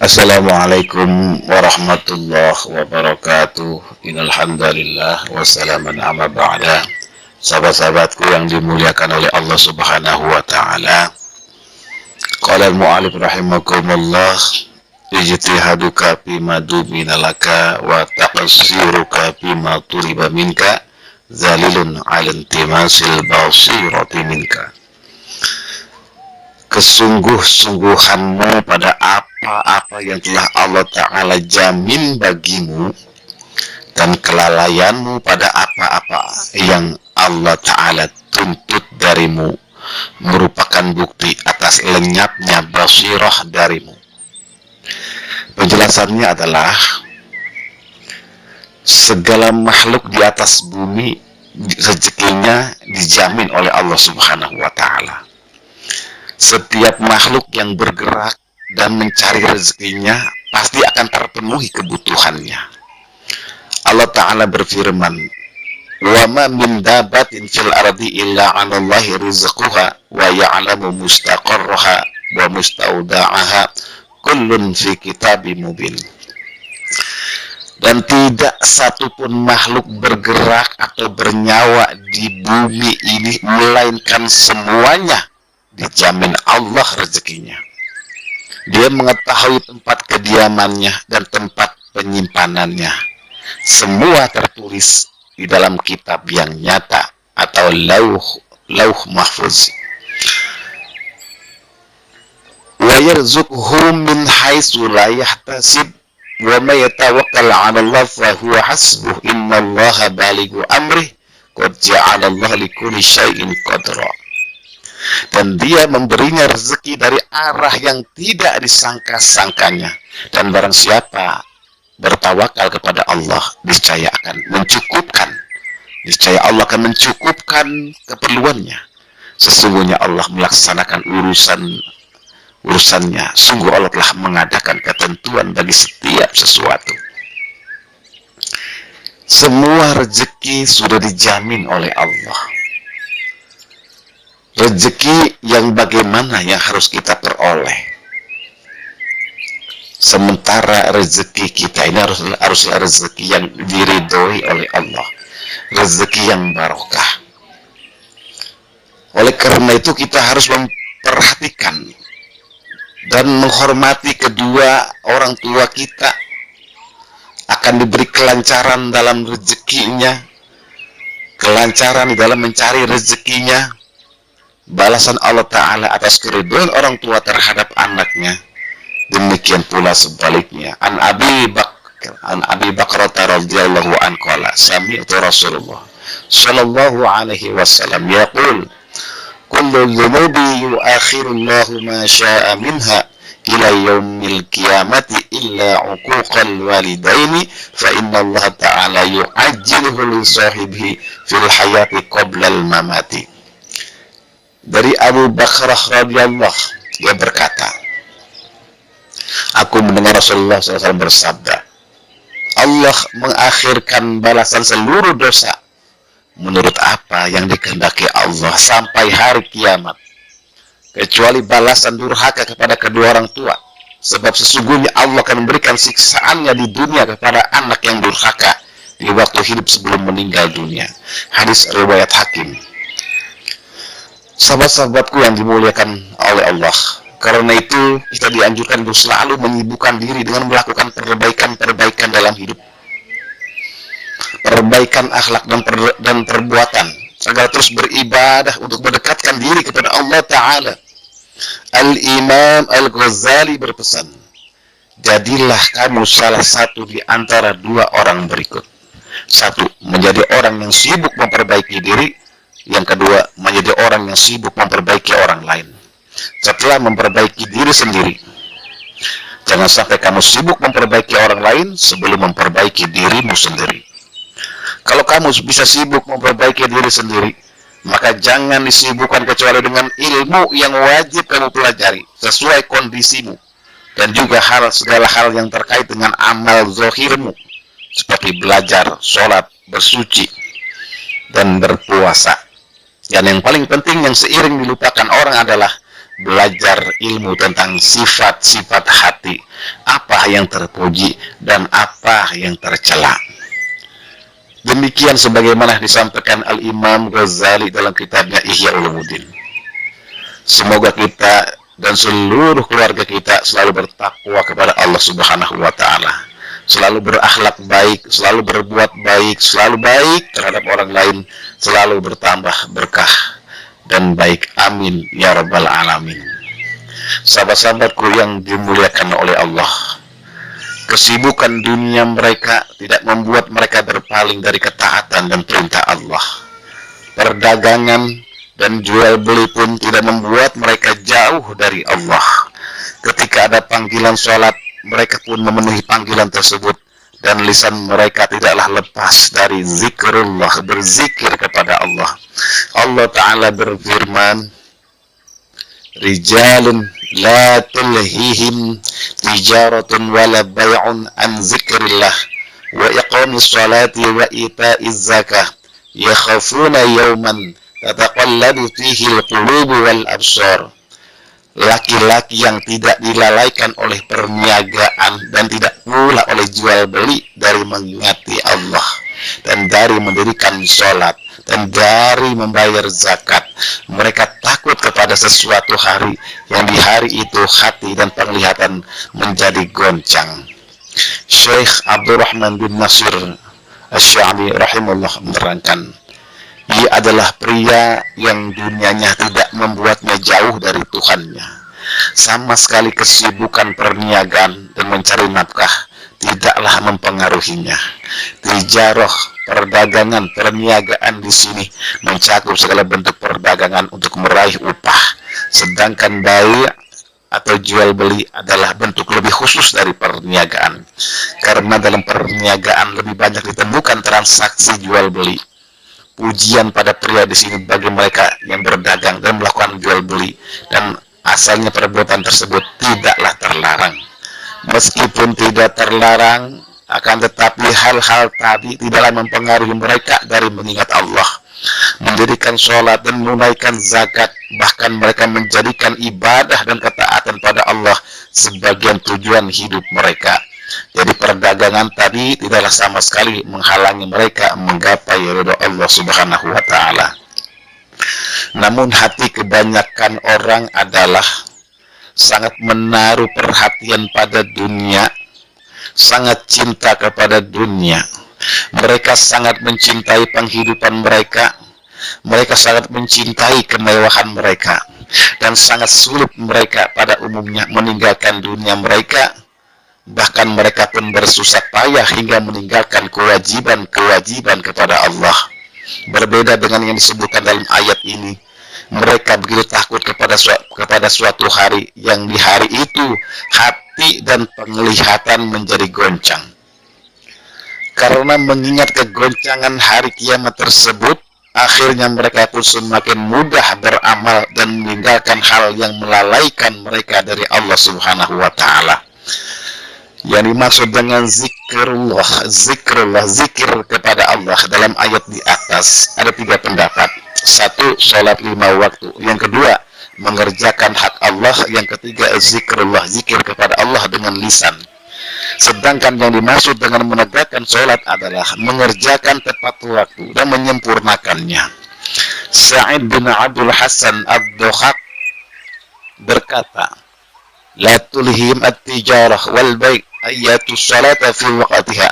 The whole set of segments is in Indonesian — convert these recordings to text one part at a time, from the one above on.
Assalamualaikum warahmatullahi wabarakatuh. Innal hamdalillah wassalamun amma ba'da. Sahabat-sahabatku yang dimuliakan oleh Allah Subhanahu wa taala. Qala al-mu'allif rahimakumullah, ijtihaduka fima dumina laka wa taqsiruka fima turiba minka zalilun 'ala intimasil basirati minka. Kesungguh-sungguhanmu pada apa-apa yang telah Allah Ta'ala jamin bagimu, dan kelalaianmu pada apa-apa yang Allah Ta'ala tuntut darimu merupakan bukti atas lenyapnya basirah darimu. Penjelasannya adalah segala makhluk di atas bumi rezekinya dijamin oleh Allah Subhanahu wa Ta'ala. Setiap makhluk yang bergerak dan mencari rezekinya pasti akan terpenuhi kebutuhannya. Allah Ta'ala berfirman, wa ma min dabatin fil ardi illa 'alallahi rizquha wa ya'lamu mustaqarraha wa musta'uda'aha kullun fi kitabim mubin. Dan tidak satupun makhluk bergerak atau bernyawa di bumi ini melainkan semuanya dijamin Allah rezekinya. Dia mengetahui tempat kediamannya dan tempat penyimpanannya. Semua tertulis di dalam kitab yang nyata atau lauh mahfuz. Wa yarzuquhu min haitsu la yahtasib wa may yatawakkal 'ala Allah fa huwa hasbuh innallaha balighu amrih qad ja'ala Allah likulli syai'in qadra. Dan dia memberinya rezeki dari arah yang tidak disangka-sangkanya. Dan barang siapa bertawakal kepada Allah, niscaya akan mencukupkan. Niscaya Allah akan mencukupkan keperluannya. Sesungguhnya Allah melaksanakan urusannya. Sungguh Allah telah mengadakan ketentuan bagi setiap sesuatu. Semua rezeki sudah dijamin oleh Allah. Rezeki yang bagaimana yang harus kita peroleh? Sementara rezeki kita ini haruslah rezeki yang diridhoi oleh Allah, rezeki yang barokah. Oleh karena itu kita harus memperhatikan dan menghormati kedua orang tua kita, akan diberi kelancaran dalam rezekinya, kelancaran di dalam mencari rezekinya. Balasan Allah Ta'ala atas keridhaan orang tua terhadap anaknya, demikian pula sebaliknya. An Abi Bakar radhiyallahu anhu qala sami'tu Rasulullah sallallahu alaihi wasallam yaqul kullu dhunubi yu'akhiru Allahu ma syaa minha ila yaumil qiyamati illa 'uquqal walidaini fa inna Allah Ta'ala yu'ajjiluhu li sahibihi fil hayati qabla al mamati. Dari Abu Bakar radhiyallahu, dia berkata, aku mendengar Rasulullah SAW bersabda, Allah mengakhirkan balasan seluruh dosa menurut apa yang dikehendaki Allah sampai hari kiamat, kecuali balasan durhaka kepada kedua orang tua. Sebab sesungguhnya Allah akan memberikan siksaannya di dunia kepada anak yang durhaka di waktu hidup sebelum meninggal dunia. Hadis riwayat Hakim. Sahabat-sahabatku yang dimuliakan oleh Allah, karena itu kita dianjurkan untuk selalu menyibukkan diri dengan melakukan perbaikan dalam hidup, perbaikan akhlak dan perbuatan, agar terus beribadah untuk mendekatkan diri kepada Allah Ta'ala. Al-Imam Al-Ghazali berpesan, jadilah kamu salah satu di antara dua orang berikut. Satu, menjadi orang yang sibuk memperbaiki diri. Yang kedua, menjadi orang yang sibuk memperbaiki orang lain. Setelah memperbaiki diri sendiri, jangan sampai kamu sibuk memperbaiki orang lain sebelum memperbaiki dirimu sendiri. Kalau kamu bisa sibuk memperbaiki diri sendiri, maka jangan disibukkan kecuali dengan ilmu yang wajib kamu pelajari sesuai kondisimu, dan juga segala hal yang terkait dengan amal zahirmu, seperti belajar, sholat, bersuci, dan berpuasa. Dan yang paling penting yang seiring dilupakan orang adalah belajar ilmu tentang sifat-sifat hati, apa yang terpuji dan apa yang tercela. Demikian sebagaimana disampaikan Al-Imam Ghazali dalam kitabnya Ihya Ulumuddin. Semoga kita dan seluruh keluarga kita selalu bertakwa kepada Allah Subhanahu wa Ta'ala, selalu berakhlak baik, selalu berbuat baik, selalu baik terhadap orang lain, selalu bertambah berkah dan baik. Amin ya rabbal alamin. Sahabat-sahabatku yang dimuliakan oleh Allah, kesibukan dunia mereka tidak membuat mereka berpaling dari ketaatan dan perintah Allah. Perdagangan dan jual beli pun tidak membuat mereka jauh dari Allah. Ketika ada panggilan sholat, mereka pun memenuhi panggilan tersebut, dan lisan mereka tidaklah lepas dari zikrullah, berzikir kepada Allah. Allah Ta'ala berfirman, rijalun la tulhihim tijaratun wala bay'un an zikrillah wa iqamis salati wa ita'iz zakah yakhafuna yawman tataqallabu fihi al-qulubu wal absar. Laki-laki yang tidak dilalaikan oleh perniagaan dan tidak pula oleh jual beli dari mengingati Allah dan dari mendirikan sholat dan dari membayar zakat. Mereka takut kepada sesuatu hari yang di hari itu hati dan penglihatan menjadi goncang. Syekh Abdurrahman bin Nasir Asy-Sya'bi rahimahullah menerangkan, ia adalah pria yang dunianya tidak membuatnya jauh dari Tuhannya. Sama sekali kesibukan perniagaan dan mencari nafkah tidaklah mempengaruhinya. Tijarah, perdagangan, perniagaan di sini mencakup segala bentuk perdagangan untuk meraih upah. Sedangkan bai' atau jual beli adalah bentuk lebih khusus dari perniagaan. Karena dalam perniagaan lebih banyak ditemukan transaksi jual beli. Pujian pada pria di sini bagi mereka yang berdagang dan melakukan jual beli, dan asalnya perbuatan tersebut tidaklah terlarang. Meskipun tidak terlarang, akan tetapi hal-hal tadi tidaklah mempengaruhi mereka dari mengingat Allah, mendirikan sholat dan menunaikan zakat. Bahkan mereka menjadikan ibadah dan ketaatan pada Allah sebagian tujuan hidup mereka. Jadi perdagangan tadi tidaklah sama sekali menghalangi mereka menggapai ridha Allah Subhanahu wa Ta'ala. Namun hati kebanyakan orang adalah sangat menaruh perhatian pada dunia, sangat cinta kepada dunia. Mereka sangat mencintai penghidupan mereka, mereka sangat mencintai kemewahan mereka, dan sangat sulit mereka pada umumnya meninggalkan dunia mereka. Bahkan mereka pun bersusah payah hingga meninggalkan kewajiban-kewajiban kepada Allah. Berbeda dengan yang disebutkan dalam ayat ini, mereka begitu takut kepada suatu hari yang di hari itu hati dan penglihatan menjadi goncang. Karena mengingat kegoncangan hari kiamat tersebut, akhirnya mereka pun semakin mudah beramal dan meninggalkan hal yang melalaikan mereka dari Allah Subhanahu wa Ta'ala. Yang dimaksud dengan zikrullah, zikir kepada Allah dalam ayat di atas ada 3 pendapat. 1, sholat 5 waktu. Yang kedua, mengerjakan hak Allah. Yang ketiga, zikrullah, zikir kepada Allah dengan lisan. Sedangkan yang dimaksud dengan menegakkan sholat adalah mengerjakan tepat waktu dan menyempurnakannya. Sa'id bin Abdul Hasan Ad-Dohak berkata, la tulhim at-tijarah wal bai' ayatus salata fi waqtiha.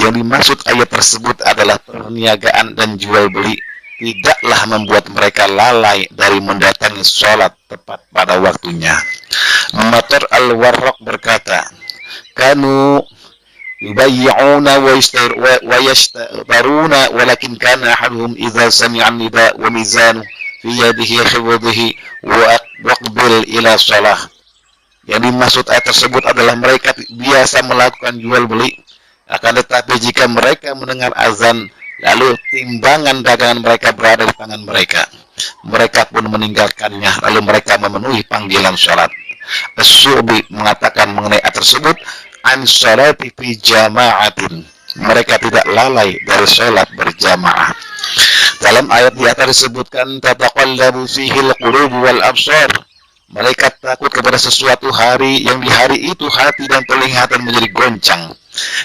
Yang dimaksud ayat tersebut adalah perniagaan dan jual beli tidaklah membuat mereka lalai dari mendatangi sholat tepat pada waktunya. Matar al-Warraq berkata, kanu yubayyi'una wa yashtaruna walakin kana ahaduhum idza sami'a an-nida wa mizanu fi yadihi khibdihi wa aqbil ila shalah. Yang dimaksud ayat tersebut adalah mereka biasa melakukan jual beli, akan tetapi jika mereka mendengar azan, lalu timbangan dagangan mereka berada di tangan mereka, mereka pun meninggalkannya, lalu mereka memenuhi panggilan sholat. As-Syu'bi mengatakan mengenai ayat tersebut, an sholati fi jama'atin, mereka tidak lalai dari sholat berjamaah. Dalam ayat di atas disebutkan tataqallabu fihi al-qulub wal absar, Mereka takut kepada sesuatu hari yang di hari itu hati dan telinga akan menjadi goncang,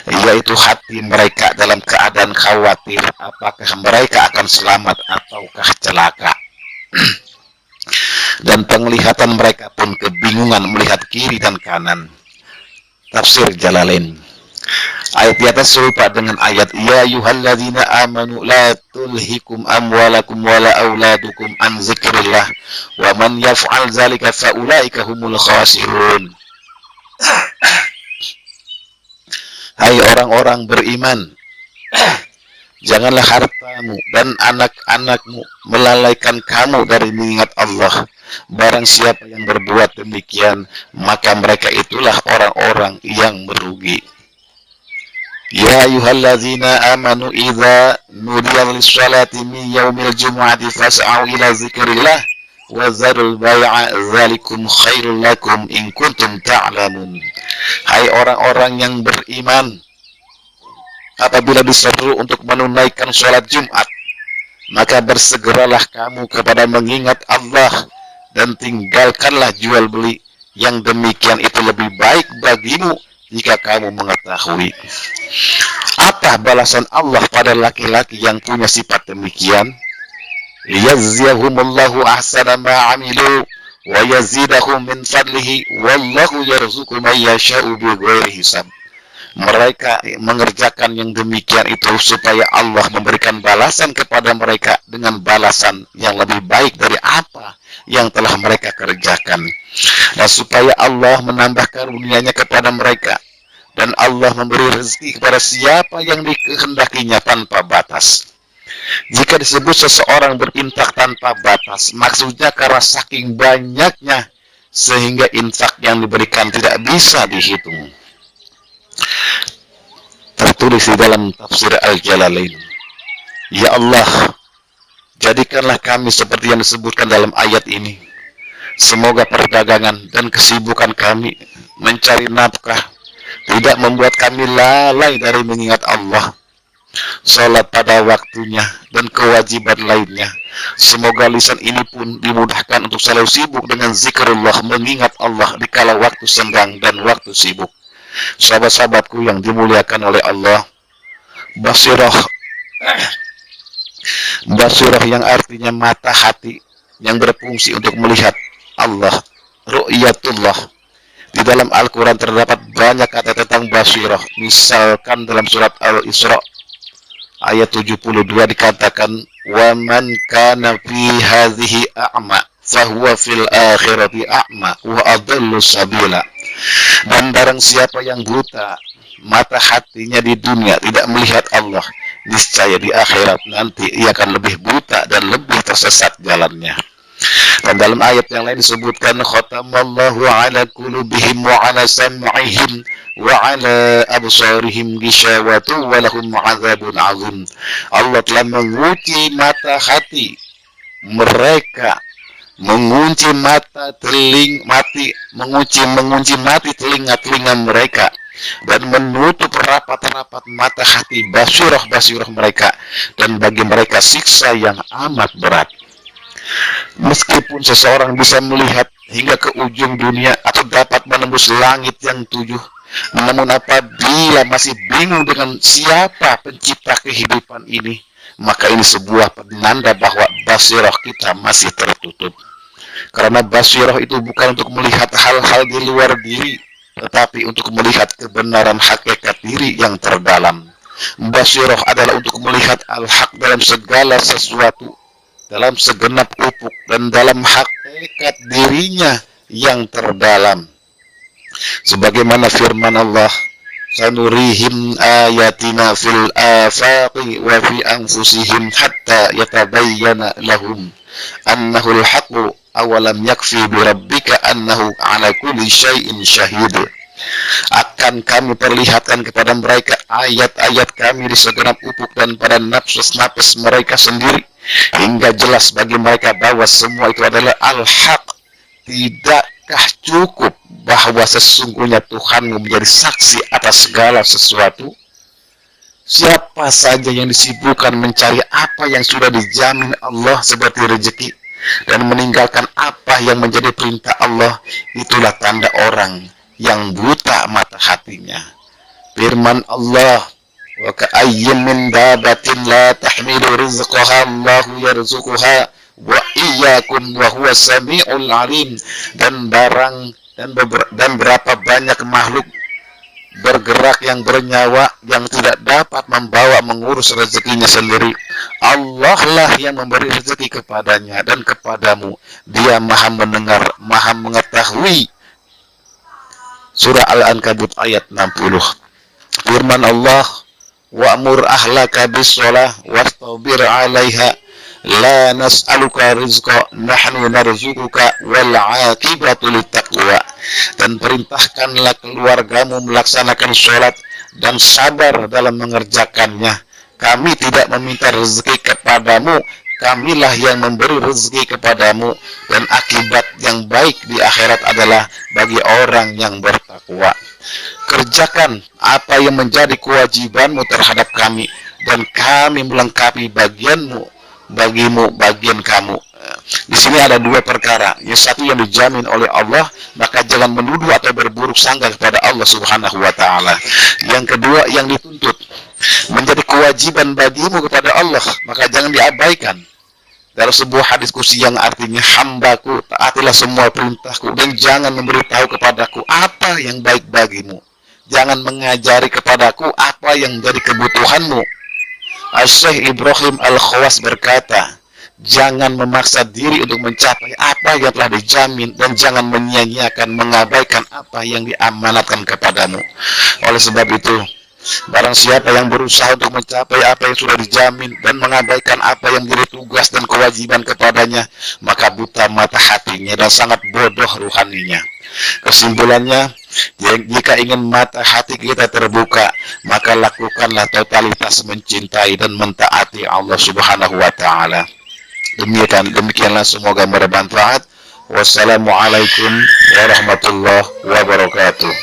yaitu hati mereka dalam keadaan khawatir apakah mereka akan selamat ataukah celaka. Dan penglihatan mereka pun kebingungan melihat kiri dan kanan. Tafsir Jalalain. Ayat di atas serupa dengan ayat ya ayyuhalladzina amanu la tulhikum amwalakum wala auladukum an zikrillah wa man yaf'al dzalika faulaika humul khasirun. Hai orang-orang beriman, janganlah hartamu dan anak-anakmu melalaikan kamu dari mengingat Allah. Barang siapa yang berbuat demikian, maka mereka itulah orang-orang yang merugi. Ya ayyuhalladzina amanu idza nudiya lis-salati min yaumil jumu'ati fas'au ila dzikrillah wa dzarul bai'a dzalikum khairul lakum in kuntum ta'lamun. Hai orang-orang yang beriman, apabila diseru untuk menunaikan sholat Jumat, maka bersegeralah kamu kepada mengingat Allah dan tinggalkanlah jual beli. Yang demikian itu lebih baik bagimu jika kamu mengetahui. Apa balasan Allah pada laki-laki yang punya sifat demikian? Yazziyahumullahu ahsana ma amilu wa yazidahum min fadlihi wallahu yarzuqu man yasha'u bighairi hisab. Mereka mengerjakan yang demikian itu supaya Allah memberikan balasan kepada mereka dengan balasan yang lebih baik dari apa yang telah mereka kerjakan, dan supaya Allah menambah karunia-Nya kepada mereka, dan Allah memberi rezeki kepada siapa yang dikehendakinya tanpa batas. Jika disebut seseorang berinfak tanpa batas, maksudnya karena saking banyaknya sehingga infak yang diberikan tidak bisa dihitung. Tertulis di dalam tafsir Al-Jalalain, ya Allah, jadikanlah kami seperti yang disebutkan dalam ayat ini. Semoga perdagangan dan kesibukan kami mencari nafkah tidak membuat kami lalai dari mengingat Allah, sholat pada waktunya, dan kewajiban lainnya. Semoga lisan ini pun dimudahkan untuk selalu sibuk dengan zikrullah, mengingat Allah di kala waktu senggang dan waktu sibuk. Sahabat-sahabatku yang dimuliakan oleh Allah, basirah yang artinya mata hati yang berfungsi untuk melihat Allah, ru'yatullah. Di dalam Al-Quran terdapat banyak kata tentang basirah. Misalkan dalam surat Al-Isra ayat 72 dikatakan wa man kana fi hadhihi a'ma fahuwa fil akhirati a'ma wa adallu sabila. Dan barang siapa yang buta mata hatinya di dunia tidak melihat Allah, niscaya di akhirat nanti ia akan lebih buta dan lebih tersesat jalannya. Dan dalam ayat yang lain disebutkan khatamallahu ala qulubihim wa ala sam'ihim wa ala absarihim ghishawatu wa lahum 'adzabun 'adzim. Allah telah mengunci mata hati mereka, mengunci mati telinga mereka, dan menutup rapat-rapat mata hati basirah mereka, dan bagi mereka siksa yang amat berat. Meskipun seseorang bisa melihat hingga ke ujung dunia atau dapat menembus langit yang 7, namun apabila masih bingung dengan siapa pencipta kehidupan ini, maka ini sebuah penanda bahwa basirah kita masih tertutup. Karena basirah itu bukan untuk melihat hal-hal di luar diri, tetapi untuk melihat kebenaran hakikat diri yang terdalam. Basirah adalah untuk melihat al-haq dalam segala sesuatu, dalam segenap ufuk, dan dalam hakikat dirinya yang terdalam. Sebagaimana firman Allah, sanurihim ayatina fil afaqi wa fi anfusihim hatta yatabayyana lahum annahul haqqu awalam yakfi bi rabbika annahu ala kulli syai'in syahid. Akan kami perlihatkan kepada mereka ayat-ayat kami di segenap ufuk dan pada nafs mereka sendiri, hingga jelas bagi mereka bahwa semua itu adalah al-haq. Tidakkah cukup bahwa sesungguhnya Tuhanmu menjadi saksi atas segala sesuatu? Siapa saja yang disibukkan mencari apa yang sudah dijamin Allah seperti rezeki, dan meninggalkan apa apa yang menjadi perintah Allah, itulah tanda orang yang buta mata hatinya. Firman Allah, wa ka'ayyin min dabatin la tahmilu rizqaha Allahu yarzuquha wa iyyakum wa huwa samiul alim. Dan berapa banyak makhluk bergerak yang bernyawa yang tidak dapat membawa mengurus rezekinya sendiri. Allah lah yang memberi rezeki kepadanya dan kepadamu. Dia maha mendengar, maha mengetahui. Surah Al-Ankabut ayat 60. Firman Allah, wa'mur ahlaka bis-shalah wastabir 'alaiha la nas'aluka rizqa nahnu narzuquka wal 'aqibatu littaqwa. Dan perintahkanlah keluargamu melaksanakan sholat dan sabar dalam mengerjakannya. Kami tidak meminta rezeki kepadamu, kamilah yang memberi rezeki kepadamu, dan akibat yang baik di akhirat adalah bagi orang yang bertakwa. Kerjakan apa yang menjadi kewajibanmu terhadap kami, dan kami melengkapi bagimu bagian kamu. Di sini ada dua perkara. Yang satu yang dijamin oleh Allah, maka jangan menuduh atau berburuk sangka kepada Allah Subhanahu wa taala. Yang kedua yang dituntut, menjadi kewajiban bagimu kepada Allah, maka jangan diabaikan. Dalam sebuah hadis kursi yang artinya, hambaku, taatilah semua perintahku dan jangan memberitahu kepadaku apa yang baik bagimu. Jangan mengajari kepadaku apa yang menjadi kebutuhanmu. Syekh Ibrahim Al-Khawas berkata, jangan memaksa diri untuk mencapai apa yang telah dijamin, dan jangan menyia-nyiakan, mengabaikan apa yang diamanatkan kepadamu. Oleh sebab itu, barang siapa yang berusaha untuk mencapai apa yang sudah dijamin dan mengabaikan apa yang menjadi tugas dan kewajiban kepadanya, maka buta mata hatinya dan sangat bodoh ruhaninya. Kesimpulannya, jika ingin mata hati kita terbuka, maka lakukanlah totalitas mencintai dan mentaati Allah Subhanahu wa taala. Demikianlah, semoga bermanfaat. Wassalamualaikum warahmatullahi wabarakatuh.